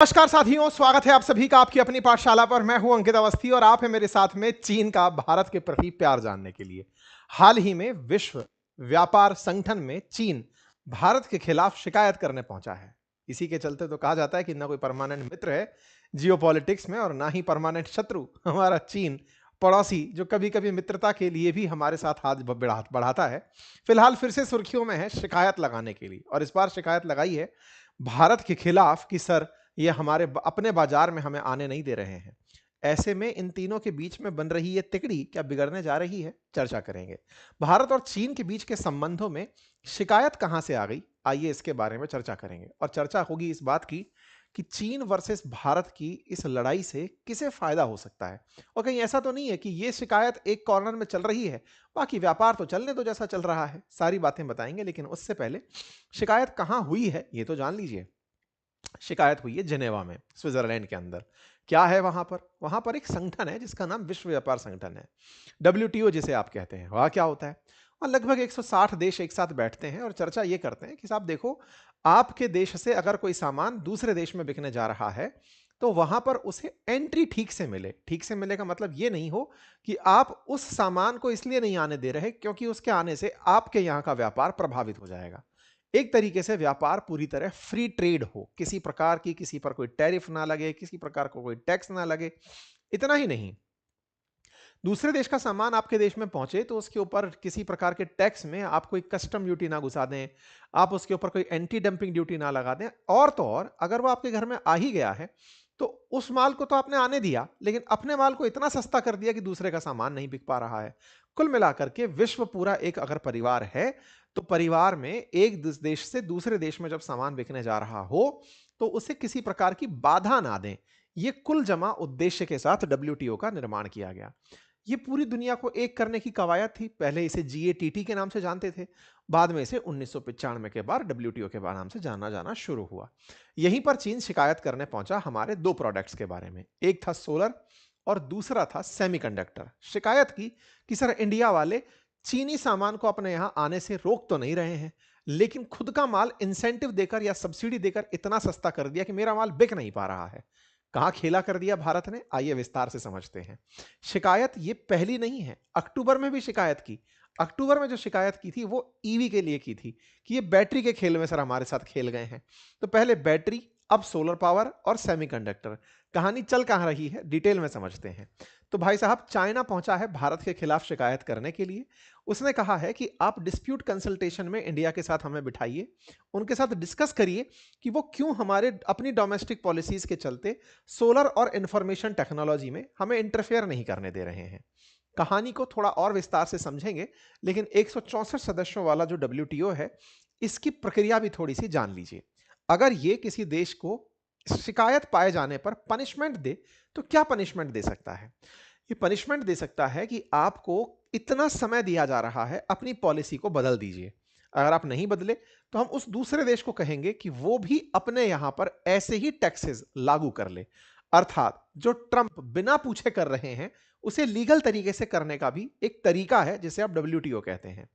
नमस्कार साथियों, स्वागत है आप सभी का आपकी अपनी पाठशाला पर। मैं हूं अंकित अवस्थी और आप है मेरे साथ में चीन का भारत के प्रति प्यार जानने के लिए। हाल ही में विश्व व्यापार संगठन में चीन भारत के खिलाफ शिकायत करने पहुंचा है। इसी के चलते तो कहा जाता है कि ना कोई परमानेंट मित्र है जियोपॉलिटिक्स में और ना ही परमानेंट शत्रु हमारा चीन पड़ोसी, जो कभी कभी मित्रता के लिए भी हमारे साथ हाथ बढ़ाता है। फिलहाल फिर से सुर्खियों में है शिकायत लगाने के लिए, और इस बार शिकायत लगाई है भारत के खिलाफ कि सर, ये हमारे अपने बाजार में हमें आने नहीं दे रहे हैं। ऐसे में इन तीनों के बीच में बन रही ये तिकड़ी क्या बिगड़ने जा रही है, चर्चा करेंगे। भारत और चीन के बीच के संबंधों में शिकायत कहां से आ गई, आइए इसके बारे में चर्चा करेंगे। और चर्चा होगी इस बात की कि चीन वर्सेस भारत की इस लड़ाई से किसे फायदा हो सकता है। और कहीं ऐसा तो नहीं है कि ये शिकायत एक कॉर्नर में चल रही है, बाकी व्यापार तो चलने दो जैसा चल रहा है। सारी बातें बताएंगे, लेकिन उससे पहले शिकायत कहां हुई है ये तो जान लीजिए। शिकायत हुई है जिनेवा में, स्विट्जरलैंड के अंदर। क्या है वहां पर एक संगठन है जिसका नाम विश्व व्यापार संगठन है, डब्ल्यूटीओ जिसे आप कहते हैं। वहां क्या होता है, और लगभग 160 देश एक साथ बैठते हैं और चर्चा ये करते हैं कि साहब देखो, आपके देश से अगर कोई सामान दूसरे देश में बिकने जा रहा है तो वहां पर उसे एंट्री ठीक से मिले। ठीक से मिले का मतलब ये नहीं हो कि आप उस सामान को इसलिए नहीं आने दे रहे क्योंकि उसके आने से आपके यहां का व्यापार प्रभावित हो जाएगा। एक तरीके से व्यापार पूरी तरह फ्री ट्रेड हो, किसी प्रकार की किसी पर कोई टैरिफ ना लगे, किसी प्रकार को कोई टैक्स ना लगे। इतना ही नहीं, दूसरे देश का सामान आपके देश में पहुंचे तो उसके ऊपर किसी प्रकार के टैक्स में आप कोई कस्टम ड्यूटी ना घुसा दें, आप उसके ऊपर कोई एंटी डंपिंग ड्यूटी ना लगा दें। और तो और, अगर वो आपके घर में आ ही गया है तो उस माल को तो आपने आने दिया, लेकिन अपने माल को इतना सस्ता कर दिया कि दूसरे का सामान नहीं बिक पा रहा है। कुल मिलाकर के विश्व पूरा एक अगर परिवार है, तो परिवार में एक देश से दूसरे देश में जब सामान बिकने जा रहा हो तो उसे किसी प्रकार की बाधा ना दें। ये कुल जमा उद्देश्य के साथ डब्ल्यूटीओ का निर्माण किया गया। ये पूरी दुनिया को एक करने की कवायद थी। पहले इसे जीएटीटी के नाम से जानते थे, बाद में इसे 1995 के बाद डब्ल्यूटीओ के नाम से जाना जाना शुरू हुआ। यहीं पर चीन शिकायत करने पहुंचा हमारे दो प्रोडक्ट्स के बारे में, एक था सोलर और दूसरा था सेमीकंडक्टर। शिकायत की कि सर, इंडिया वाले चीनी सामान को अपने यहां आने से रोक तो नहीं रहे हैं, लेकिन खुद का माल इंसेंटिव देकर या सब्सिडी देकर इतना सस्ता कर दिया कि मेरा माल बिक नहीं पा रहा है। कहां खेला कर दिया भारत ने, आइए विस्तार से समझते हैं। शिकायत ये पहली नहीं है, अक्टूबर में भी शिकायत की। अक्टूबर में जो शिकायत की थी वो ईवी के लिए की थी कि ये बैटरी के खेल में सर हमारे साथ खेल गए हैं। तो पहले बैटरी, अब सोलर पावर और सेमीकंडक्टर। कहानी चल कहां रही है, डिटेल में समझते हैं। तो भाई साहब, चाइना पहुंचा है भारत के खिलाफ शिकायत करने के लिए। उसने कहा है कि आप डिस्प्यूट कंसल्टेशन में इंडिया के साथ हमें बिठाइए, उनके साथ डिस्कस करिए कि वो क्यों हमारे अपनी डोमेस्टिक पॉलिसीज के चलते सोलर और इंफॉर्मेशन टेक्नोलॉजी में हमें इंटरफेयर नहीं करने दे रहे हैं। कहानी को थोड़ा और विस्तार से समझेंगे, लेकिन 164 सदस्यों वाला जो डब्ल्यूटीओ है, इसकी प्रक्रिया भी थोड़ी सी जान लीजिए। अगर ये किसी देश को शिकायत पाए जाने पर पनिशमेंट दे, तो क्या पनिशमेंट दे सकता है? ये पनिशमेंट दे सकता है कि आपको इतना समय दिया जा रहा है, अपनी पॉलिसी को बदल दीजिए। अगर आप नहीं बदले तो हम उस दूसरे देश को कहेंगे कि वो भी अपने यहां पर ऐसे ही टैक्सेस लागू कर ले। अर्थात जो ट्रंप बिना पूछे कर रहे हैं, उसे लीगल तरीके से करने का भी एक तरीका है जिसे आप डब्ल्यूटीओ कहते हैं।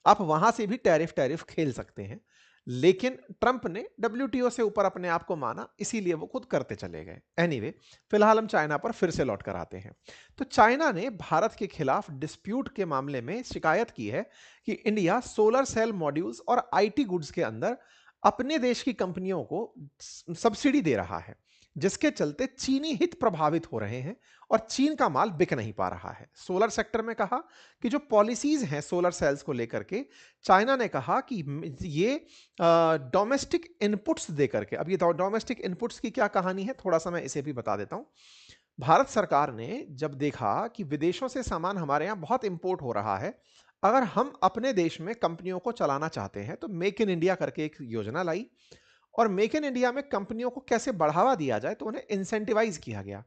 आप वहां से भी टैरिफ टैरिफ खेल सकते हैं, लेकिन ट्रंप ने डब्ल्यूटीओ से ऊपर अपने आप को माना, इसीलिए वो खुद करते चले गए। एनीवे, फिलहाल हम चाइना पर फिर से लौट कर आते हैं। तो चाइना ने भारत के खिलाफ डिस्प्यूट के मामले में शिकायत की है कि इंडिया सोलर सेल मॉड्यूल्स और आईटी गुड्स के अंदर अपने देश की कंपनियों को सब्सिडी दे रहा है, जिसके चलते चीनी हित प्रभावित हो रहे हैं और चीन का माल बिक नहीं पा रहा है। सोलर सेक्टर में कहा कि जो पॉलिसीज हैं सोलर सेल्स को लेकर के, चाइना ने कहा कि ये डोमेस्टिक इनपुट्स दे करके, अब ये डोमेस्टिक इनपुट्स की क्या कहानी है, थोड़ा सा मैं इसे भी बता देता हूं। भारत सरकार ने जब देखा कि विदेशों से सामान हमारे यहां बहुत इंपोर्ट हो रहा है, अगर हम अपने देश में कंपनियों को चलाना चाहते हैं तो मेक इन इंडिया करके एक योजना लाई। और मेक इन इंडिया में कंपनियों को कैसे बढ़ावा दिया जाए, तो उन्हें इंसेंटिवाइज किया गया।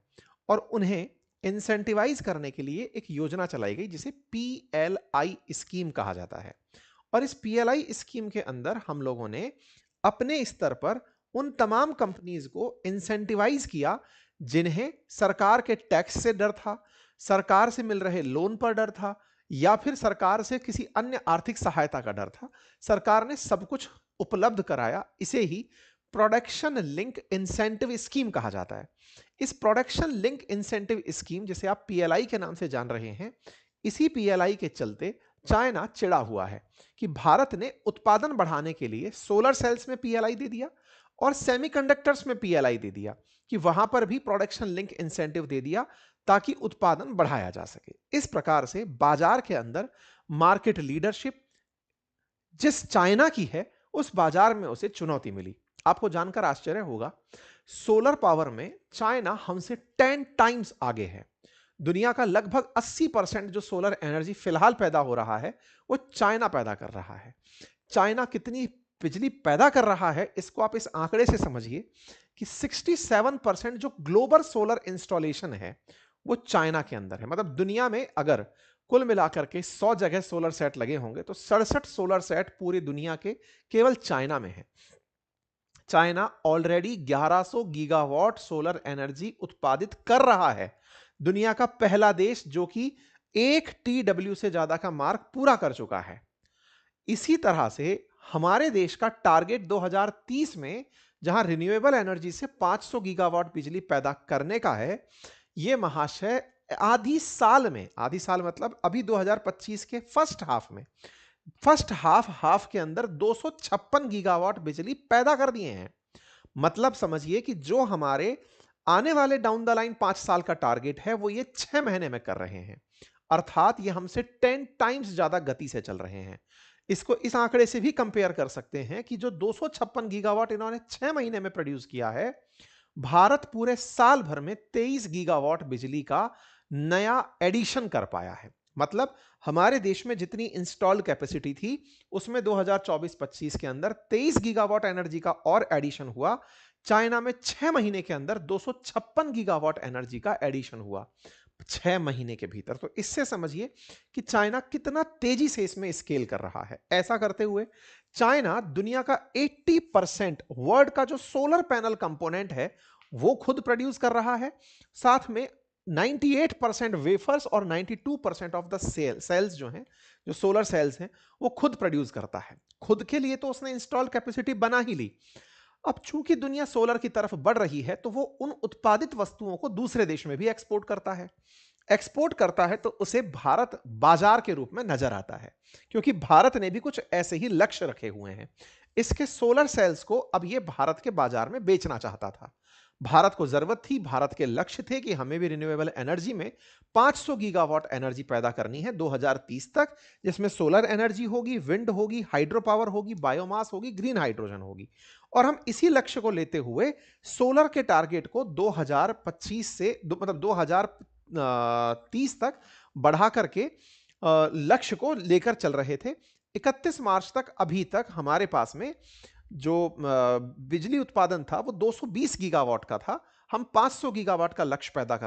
और उन्हें इंसेंटिवाइज करने के लिए एक योजना चलाई गई जिसे पीएलआई स्कीम कहा जाता है। और इस पीएलआई स्कीम के अंदर हम लोगों ने अपने स्तर पर उन तमाम कंपनीज को इंसेंटिवाइज किया जिन्हें सरकार के टैक्स से डर था, सरकार से मिल रहे लोन पर डर था, या फिर सरकार से किसी अन्य आर्थिक सहायता का डर था। सरकार ने सब कुछ उपलब्ध कराया। इसे ही प्रोडक्शन लिंक इंसेंटिव स्कीम कहा जाता है। इस प्रोडक्शन लिंक इंसेंटिव स्कीम, जिसे आप पीएलआई के नाम से जान रहे हैं, इसी पीएलआई के चलते चाइना चिढ़ा हुआ है कि भारत ने उत्पादन बढ़ाने के लिए सोलर सेल्स में पीएलआई दे दिया और सेमीकंडक्टर्स में पीएलआई दे दिया, कि वहां पर भी प्रोडक्शन लिंक इंसेंटिव दे दिया ताकि उत्पादन बढ़ाया जा सके। इस प्रकार से बाजार के अंदर मार्केट लीडरशिप जिस चाइना की है, उस बाजार में उसे चुनौती मिली। आपको जानकर आश्चर्य होगा, सोलर पावर में चाइना हमसे 10 टाइम्स आगे है। दुनिया का लगभग 80% जो सोलर एनर्जी फिलहाल पैदा हो रहा है, वो चाइना पैदा कर रहा है। चाइना कितनी बिजली पैदा कर रहा है, इसको आप इस आंकड़े से समझिए कि 67% जो ग्लोबल सोलर इंस्टॉलेशन है, वो चाइना के अंदर है। मतलब दुनिया में अगर कुल मिलाकर के 100 जगह सोलर सेट लगे होंगे, तो 67 सोलर सेट पूरी दुनिया के केवल चाइना में है। China already 1100 gigawatt solar energy उत्पादित कर रहा है। दुनिया का पहला देश जो कि 1 TW से ज्यादा का मार्क पूरा कर चुका है। इसी तरह से हमारे देश का टारगेट 2030 में, जहां रिन्यूएबल एनर्जी से 500 गीगावाट बिजली पैदा करने का है, यह महाशय आधी साल मतलब अभी 2025 के फर्स्ट हाफ के अंदर 256 गीगावाट बिजली पैदा कर दिए हैं। मतलब समझिए कि जो हमारे आने वाले डाउन द लाइन 5 साल का टारगेट है, वो ये 6 महीने में कर रहे हैं। अर्थात ये हमसे 10 टाइम्स ज्यादा गति से चल रहे हैं। इसको इस आंकड़े से भी कंपेयर कर सकते हैं कि जो 256 गीगावाट इन्होंने 6 महीने में प्रोड्यूस किया है, भारत पूरे साल भर में 23 गीगावाट बिजली का नया एडिशन कर पाया है। मतलब हमारे देश में जितनी इंस्टॉल्ड कैपेसिटी थी, उसमें 2024-25 के अंदर 23 गीगावाट एनर्जी का और एडिशन हुआ। चाइना में 6 महीने के अंदर 256 गीगावाट एनर्जी का एडिशन हुआ 6 महीने के भीतर। तो इससे समझिए कि चाइना कितना तेजी से इसमें स्केल कर रहा है। ऐसा करते हुए चाइना दुनिया का 80% वर्ल्ड का जो सोलर पैनल कंपोनेंट है, वो खुद प्रोड्यूस कर रहा है। साथ में 98% वेफर्स और 92% ऑफ द सेल्स जो हैं, जो सोलर सेल्स हैं, वो खुद प्रोड्यूस करता है। खुद के लिए तो उसने इंस्टॉल कैपेसिटी बना ही ली। अब चूंकि दुनिया सोलर की तरफ बढ़ रही है, तो वो उन उत्पादित वस्तुओं को दूसरे देश में भी एक्सपोर्ट करता है तो उसे भारत बाजार के रूप में नजर आता है, क्योंकि भारत ने भी कुछ ऐसे ही लक्ष्य रखे हुए हैं। इसके सोलर सेल्स को अब ये भारत के बाजार में बेचना चाहता था। भारत को जरूरत थी, भारत के लक्ष्य थे कि हमें भी रिन्यूएबल एनर्जी में 500 गीगावाट एनर्जी पैदा करनी है 2030 तक, जिसमें सोलर एनर्जी होगी, विंड होगी, हाइड्रो पावर होगी, बायोमास होगी, ग्रीन हाइड्रोजन होगी। और हम इसी लक्ष्य को लेते हुए सोलर के टारगेट को 2025 से मतलब 2030 तक बढ़ा करके लक्ष्य को लेकर चल रहे थे। 31 मार्च तक अभी तक हमारे पास में जो बिजली उत्पादन था, वो 220 गीगावाट का था। हम 500 गीगावाट का लक्ष्य प्राप्त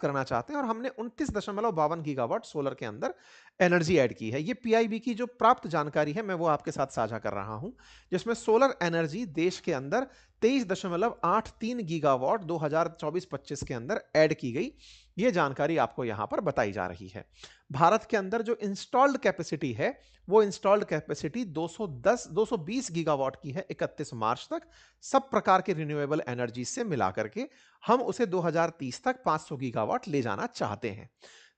करना चाहते हैं, और हमने 29.52 गीगावाट सोलर के अंदर एनर्जी ऐड की है। ये पीआईबी की जो प्राप्त जानकारी है, मैं वो आपके साथ साझा कर रहा हूं, जिसमें सोलर एनर्जी देश के अंदर 23.83 गीगावाट 2024-25 के अंदर ऐड की गई। ये जानकारी आपको यहां पर बताई जा रही है। भारत के अंदर जो इंस्टॉल्ड कैपेसिटी है, वो इंस्टॉल्ड कैपेसिटी 220 गीगावाट की है 31 मार्च तक। सब प्रकार के रिन्यूएबल एनर्जी से मिलाकर के हम उसे 2030 तक 500 गीगावाट ले जाना चाहते हैं।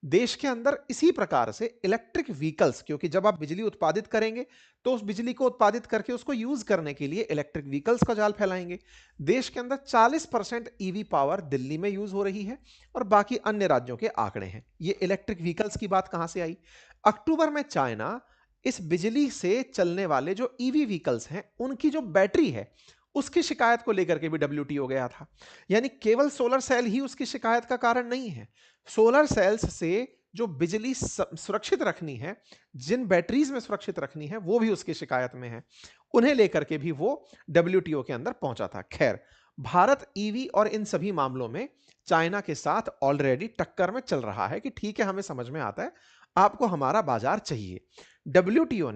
देश के अंदर इसी प्रकार से इलेक्ट्रिक व्हीकल्स, क्योंकि जब आप बिजली उत्पादित करेंगे तो उस बिजली को उत्पादित करके उसको यूज करने के लिए इलेक्ट्रिक व्हीकल्स का जाल फैलाएंगे। देश के अंदर 40% ईवी पावर दिल्ली में यूज हो रही है, और बाकी अन्य राज्यों के आंकड़े हैं। ये इलेक्ट्रिक व्हीकल्स की बात कहां से आई? अक्टूबर में चाइना इस बिजली से चलने वाले जो ईवी व्हीकल्स हैं, उनकी जो बैटरी है, उसकी शिकायत को लेकर के भी डब्ल्यूटीओ गया था। यानी केवल सोलर सेल ही उसकी शिकायत का कारण नहीं है। सोलर सेल्स से जो बिजली सुरक्षित रखनी है, जिन बैटरीज में सुरक्षित रखनी है, वो भी उसकी शिकायत में है। उन्हें लेकर के भी वो डब्ल्यूटीओ के अंदर पहुंचा था। खैर, भारत ईवी और इन सभी मामलों में चाइना के साथ ऑलरेडी टक्कर में चल रहा है कि ठीक है, हमें समझ में आता है, आपको हमारा बाजार चाहिए। डब्ल्यूटीओ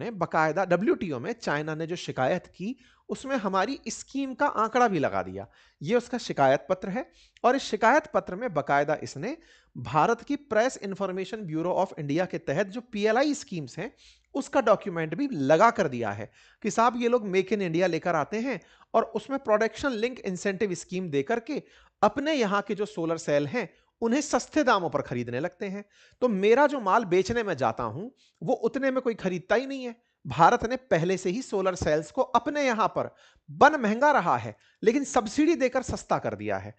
में चाइना ने जो शिकायत की, उसमें हमारी स्कीम का आंकड़ा भी लगा दिया। यह उसका शिकायत पत्र है, और इस शिकायत पत्र में बकायदा इसने भारत की press information bureau of India के तहत जो पीएलआई स्कीम्स हैं, उसका डॉक्यूमेंट भी लगा कर दिया है कि साहब ये लोग मेक इन इंडिया लेकर आते हैं और उसमें प्रोडक्शन लिंक इंसेंटिव स्कीम देकर के अपने यहां के जो सोलर सेल हैं उन्हें सस्ते दामों पर खरीदने लगते हैं। तो मेरा जो माल बेचने में जाता हूं वो उतने में कोई खरीदता ही नहीं है। भारत ने पहले से ही सोलर सेल्स को अपने यहां पर बन महंगा रहा है लेकिन सब्सिडी देकर सस्ता कर दिया है।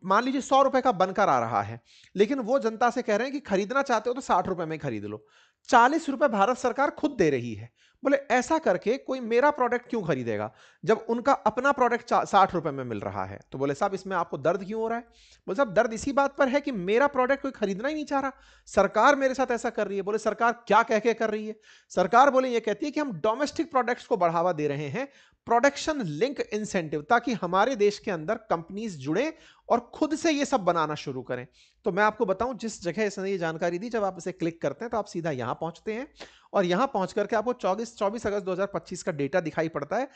मान लीजिए 100 रुपए का बनकर आ रहा है लेकिन वो जनता से कह रहे हैं कि खरीदना चाहते हो तो 60 रुपए में खरीद लो। 40 रुपए भारत सरकार खुद दे रही है। बोले ऐसा करके कोई मेरा प्रोडक्ट क्यों खरीदेगा जब उनका अपना प्रोडक्ट 60 रुपए में मिल रहा है। तो बोले साहब इसमें आपको दर्द क्यों हो रहा है। बोले साहब दर्द इसी बात पर है कि मेरा प्रोडक्ट कोई खरीदना ही नहीं चाह रहा, सरकार मेरे साथ ऐसा कर रही है। बोले सरकार क्या कह के कर रही है। सरकार बोले ये कहती है कि हम डोमेस्टिक प्रोडक्ट्स को बढ़ावा दे रहे हैं, प्रोडक्शन लिंक इंसेंटिव, ताकि हमारे देश के अंदर कंपनीज जुड़े और खुद से ये सब बनाना शुरू करें। तो मैं आपको बताऊं जिस जगह इसने ये जानकारी दी, जब आप इसे क्लिक करते हैं तो आप सीधा यहां पहुंचते हैं और यहां पहुंच करके आपको 24 अगस्त 2025 का डेटा दिखाई पड़ता है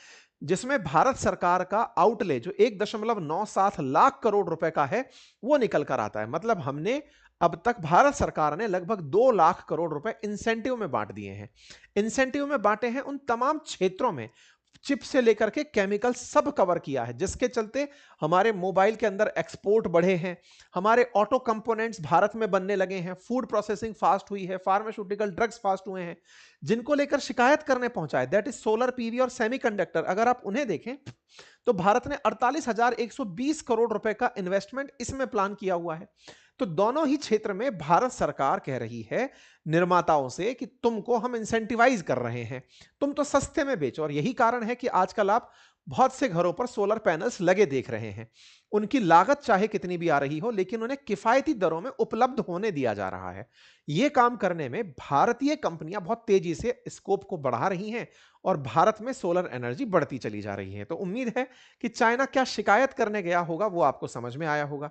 जिसमें भारत सरकार का आउटले जो 1.97 लाख करोड़ रुपए का है वो निकल कर आता है। मतलब हमने अब तक भारत सरकार ने लगभग 2 लाख करोड़ रुपए इंसेंटिव में बांट दिए हैं। इंसेंटिव में बांटे हैं उन तमाम क्षेत्रों में, चिप से लेकर के केमिकल सब कवर किया है, जिसके चलते हमारे मोबाइल के अंदर एक्सपोर्ट बढ़े हैं, हमारे ऑटो कंपोनेंट्स भारत में बनने लगे हैं, फूड प्रोसेसिंग फास्ट हुई है, फार्मास्यूटिकल ड्रग्स फास्ट हुए हैं। जिनको लेकर शिकायत करने पहुंचा है दैट इज सोलर पीवी और सेमीकंडक्टर, अगर आप उन्हें देखें तो भारत ने 48,120 करोड़ रुपए का इन्वेस्टमेंट इसमें प्लान किया हुआ है। तो दोनों ही क्षेत्र में भारत सरकार कह रही है निर्माताओं से कि तुमको हम इंसेंटिवाइज कर रहे हैं, तुम तो सस्ते में बेचो। और यही कारण है कि आजकल आप बहुत से घरों पर सोलर पैनल्स लगे देख रहे हैं। उनकी लागत चाहे कितनी भी आ रही हो लेकिन उन्हें किफायती दरों में उपलब्ध होने दिया जा रहा है। यह काम करने में भारतीय कंपनियां बहुत तेजी से स्कोप को बढ़ा रही हैं और भारत में सोलर एनर्जी बढ़ती चली जा रही है। तो उम्मीद है कि चाइना क्या शिकायत करने गया होगा वो आपको समझ में आया होगा।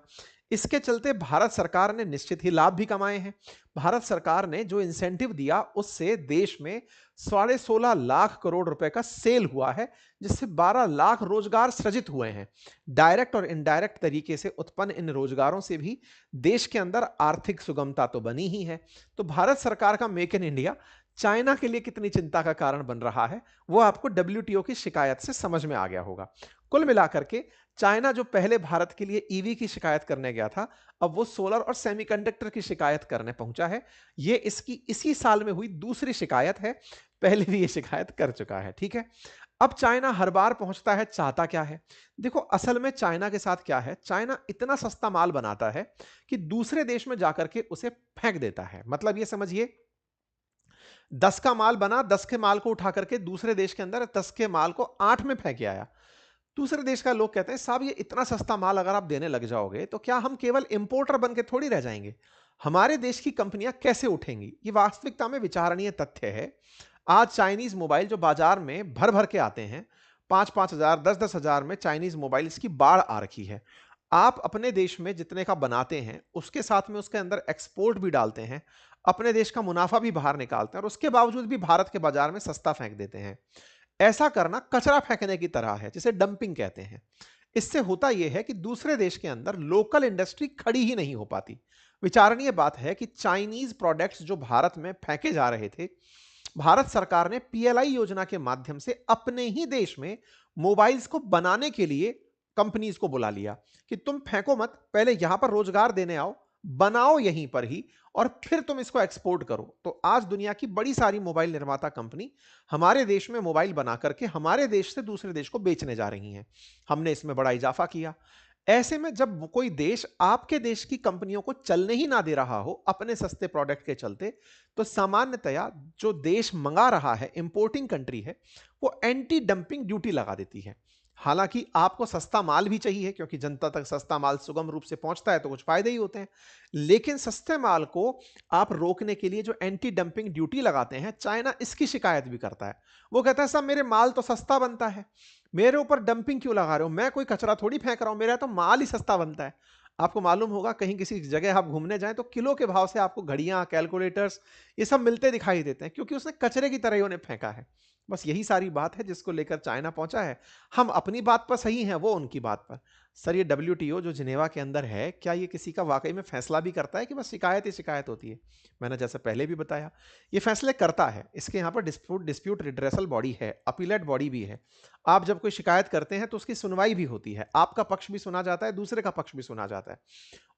इसके चलते भारत सरकार ने निश्चित ही लाभ भी कमाए हैं। भारत सरकार ने जो इंसेंटिव दिया उससे देश में 16.5 लाख करोड़ रुपए का सेल हुआ है, जिससे 12 लाख रोजगार सृजित हुए हैं। डायरेक्ट और इनडायरेक्ट तरीके से उत्पन्न इन रोजगारों से भी देश के अंदर आर्थिक सुगमता तो बनी ही है। तो भारत सरकार का मेक इन इंडिया चाइना के लिए कितनी चिंता का कारण बन रहा है वो आपको WTO की शिकायत से समझ में आ गया होगा। कुल मिलाकर के चाइना जो पहले भारत के लिए ईवी की शिकायत करने गया था, अब वो सोलर और सेमीकंडक्टर की शिकायत करने पहुंचा है। ये इसकी इसी साल में हुई दूसरी शिकायत है, पहले भी ये शिकायत कर चुका है। ठीक है, अब चाइना हर बार पहुंचता है चाहता क्या है। देखो असल में चाइना के साथ क्या है, चाइना इतना सस्ता माल बनाता है कि दूसरे देश में जाकर के उसे फेंक देता है। मतलब ये समझिए 10 का माल बना, 10 के माल को उठा करके दूसरे देश के अंदर 10 के माल को 8 में फेंक आया। दूसरे देश का लोग कहते हैं साहब ये इतना सस्ता माल अगर आप देने लग जाओगे तो क्या हम केवल इंपोर्टर बन के थोड़ी रह जाएंगे, हमारे देश की कंपनियां कैसे उठेंगी। ये वास्तविकता में विचारणीय तथ्य है। आज चाइनीज मोबाइल जो बाजार में भर भर के आते हैं, 5-5 हजार 10-10 हजार में चाइनीज मोबाइल्स की बाढ़ आ रखी है। आप अपने देश में जितने का बनाते हैं उसके साथ में उसके अंदर एक्सपोर्ट भी डालते हैं, अपने देश का मुनाफा भी बाहर निकालते हैं और उसके बावजूद भी भारत के बाजार में सस्ता फेंक देते हैं। ऐसा करना कचरा फेंकने की तरह है, जिसे डंपिंग कहते हैं। इससे होता यह है कि दूसरे देश के अंदर लोकल इंडस्ट्री खड़ी ही नहीं हो पाती। विचारणीय बात है कि चाइनीज प्रोडक्ट्स जो भारत में फेंके जा रहे थे, भारत सरकार ने PLI योजना के माध्यम से अपने ही देश में मोबाइल्स को बनाने के लिए कंपनीज को बुला लिया कि तुम फेंको मत, पहले यहां पर रोजगार देने आओ, बनाओ यहीं पर ही और फिर तुम इसको एक्सपोर्ट करो। तो आज दुनिया की बड़ी सारी मोबाइल निर्माता कंपनी हमारे देश में मोबाइल बना करके हमारे देश से दूसरे देश को बेचने जा रही हैं। हमने इसमें बड़ा इजाफा किया। ऐसे में जब कोई देश आपके देश की कंपनियों को चलने ही ना दे रहा हो अपने सस्ते प्रोडक्ट के चलते, तो सामान्यतया जो देश मंगा रहा है, इंपोर्टिंग कंट्री है, वो एंटी डंपिंग ड्यूटी लगा देती है। हालांकि आपको सस्ता माल भी चाहिए क्योंकि जनता तक सस्ता माल सुगम रूप से पहुंचता है तो कुछ फायदे ही होते हैं, लेकिन सस्ते माल को आप रोकने के लिए जो एंटी डंपिंग ड्यूटी लगाते हैं, चाइना इसकी शिकायत भी करता है। वो कहता है साहब मेरे माल तो सस्ता बनता है, मेरे ऊपर डंपिंग क्यों लगा रहे हो, मैं कोई कचरा थोड़ी फेंक रहा हूं, मेरा तो माल ही सस्ता बनता है। आपको मालूम होगा कहीं किसी जगह आप घूमने जाएं तो किलो के भाव से आपको घड़ियां, कैलकुलेटर्स ये सब मिलते दिखाई देते हैं, क्योंकि उसने कचरे की तरह ही उन्हें फेंका है। बस यही सारी बात है जिसको लेकर चाइना पहुंचा है। हम अपनी बात पर सही हैं, वो उनकी बात पर। सर ये डब्ल्यूटीओ जो जिनेवा के अंदर है, क्या ये किसी का वाकई में फैसला भी करता है कि बस शिकायत ही शिकायत होती है? मैंने जैसे पहले भी बताया, ये फैसले करता है। इसके यहाँ पर डिस्प्यूट रिड्रेसल बॉडी है, अपीलेट बॉडी भी है। आप जब कोई शिकायत करते हैं तो उसकी सुनवाई भी होती है, आपका पक्ष भी सुना जाता है, दूसरे का पक्ष भी सुना जाता है।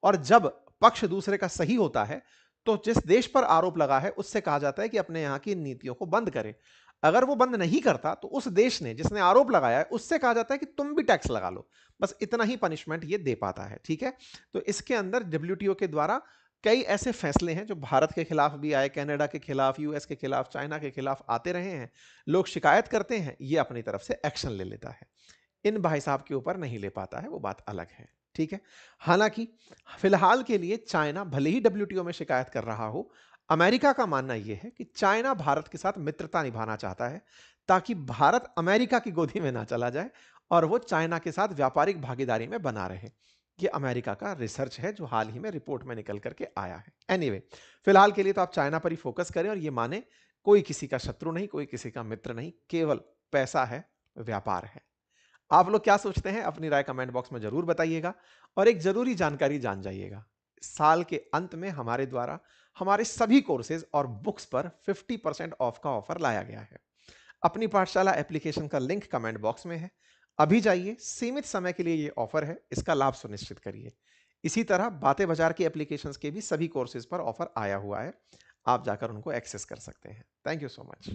और जब पक्ष दूसरे का सही होता है तो जिस देश पर आरोप लगा है उससे कहा जाता है कि अपने यहां की नीतियों को बंद करे। अगर वो बंद नहीं करता तो उस देश ने जिसने आरोप लगाया है उससे कहा जाता है कि तुम भी टैक्स लगा लो। बस इतना ही पनिशमेंट ये दे पाता है, ठीक है। तो इसके अंदर डब्ल्यूटीओ के द्वारा कई ऐसे फैसले हैं जो भारत के खिलाफ भी आए, कनाडा के खिलाफ, यूएस के खिलाफ, चाइना के खिलाफ आते रहे हैं। लोग शिकायत करते हैं, ये अपनी तरफ से एक्शन ले लेता है। इन भाई साहब के ऊपर नहीं ले पाता है, वो बात अलग है, ठीक है। हालांकि फिलहाल के लिए चाइना भले ही डब्ल्यूटीओ में शिकायत कर रहा हो, अमेरिका का मानना यह है कि चाइना भारत के साथ मित्रता निभाना चाहता है, ताकि भारत अमेरिका की गोदी में ना चला जाए और वो चाइना के साथ व्यापारिक भागीदारी में बना रहे। ये अमेरिका का रिसर्च है जो हाल ही में रिपोर्ट में निकल करके आया है। एनीवे, फिलहाल के लिए तो आप चाइना पर ही फोकस करें और ये माने कोई किसी का शत्रु नहीं, कोई किसी का मित्र नहीं, केवल पैसा है, व्यापार है। आप लोग क्या सोचते हैं अपनी राय कमेंट बॉक्स में जरूर बताइएगा। और एक जरूरी जानकारी जान जाइएगा, साल के अंत में हमारे द्वारा हमारे सभी कोर्सेज और बुक्स पर 50% ऑफ का ऑफर लाया गया है। अपनी पाठशाला एप्लीकेशन का लिंक कमेंट बॉक्स में है, अभी जाइए, सीमित समय के लिए यह ऑफर है, इसका लाभ सुनिश्चित करिए। इसी तरह बातें बाजार की एप्लीकेशंस के भी सभी कोर्सेज पर ऑफर आया हुआ है, आप जाकर उनको एक्सेस कर सकते हैं। Thank you so much.